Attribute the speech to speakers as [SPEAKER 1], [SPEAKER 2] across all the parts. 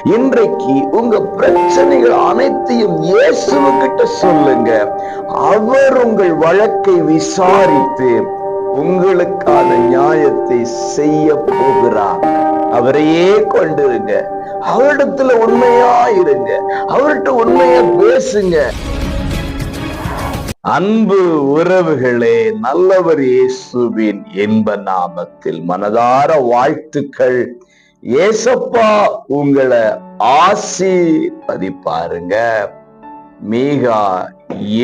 [SPEAKER 1] இன்றைக்கு உங்க பிரச்சனைகள் அனைத்தையும் இயேசுவுக்கிட்ட சொல்லுங்க. அவர் உங்கள் வழக்கை விசாரித்து உங்களுக்கான நியாயத்தை செய்ய போகிறார். அவரையே கொண்டிருங்க, அவரிடத்துல உண்மையா இருங்க, அவர்கிட்ட உண்மையா பேசுங்க. அன்பு உறவுகளே, நல்லவர் இயேசுவின் இன்ப நாமத்தில் மனதார வாழ்த்துக்கள். ஏசப்பா உங்களை ஆசீர்வதிப்பாருங்க. மீகா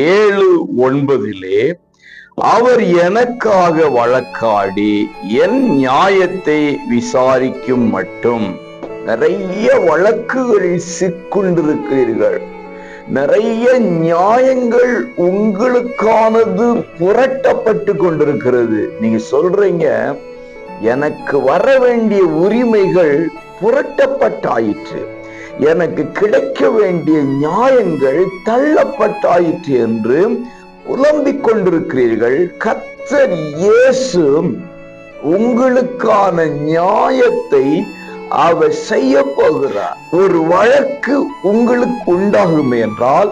[SPEAKER 1] 7:9 அவர் எனக்காக வழக்காடி என் நியாயத்தை விசாரிக்கும் மட்டும். நிறைய வழக்குகளில் சிக்கொண்டிருக்கிறீர்கள். நிறைய நியாயங்கள் உங்களுக்கானது புரட்டப்பட்டு கொண்டிருக்கிறது. நீங்க சொல்றீங்க, எனக்கு வர வேண்டிய உரிமைகள் புரட்டப்பட்டாயிற்று, எனக்கு கிடைக்க வேண்டிய நியாயங்கள் தள்ளப்பட்டாயிற்று என்று புலம்பிக் கொண்டிருக்கிறீர்கள். கர்த்தர் இயேசு உங்களுக்கான நியாயத்தை அவர் செய்ய போகிறார். ஒரு வழக்கு உங்களுக்கு உண்டாகும் என்றால்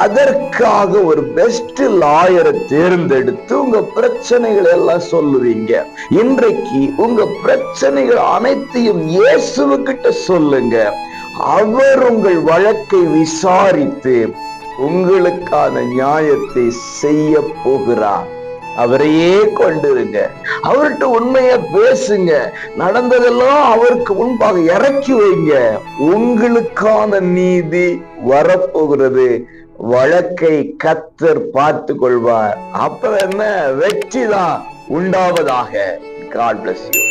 [SPEAKER 1] அதற்காக ஒரு பெஸ்ட் லாயரை தேர்ந்தெடுத்து உங்க பிரச்சனைகள் எல்லாம் சொல்லுவீங்க. இன்றைக்கு உங்க பிரச்சனைகள் அனைத்தையும் இயேசுவுக்கிட்ட சொல்லுங்க. அவர் உங்கள் வழக்கை விசாரித்து உங்களுக்கான நியாயத்தை செய்ய போகிறார். அவரையே கொண்டிருங்க, அவர்கிட்ட உண்மையா பேசுங்க, நடந்ததெல்லாம் அவருக்கு முன்பாக இறக்கி வைங்க. உங்களுக்கான நீதி வரப்போகிறது. வழக்கை கர்த்தர் பார்த்து கொள்வார். அப்புறம் என்ன, வெற்றிதான் உண்டாவதாக. God bless you.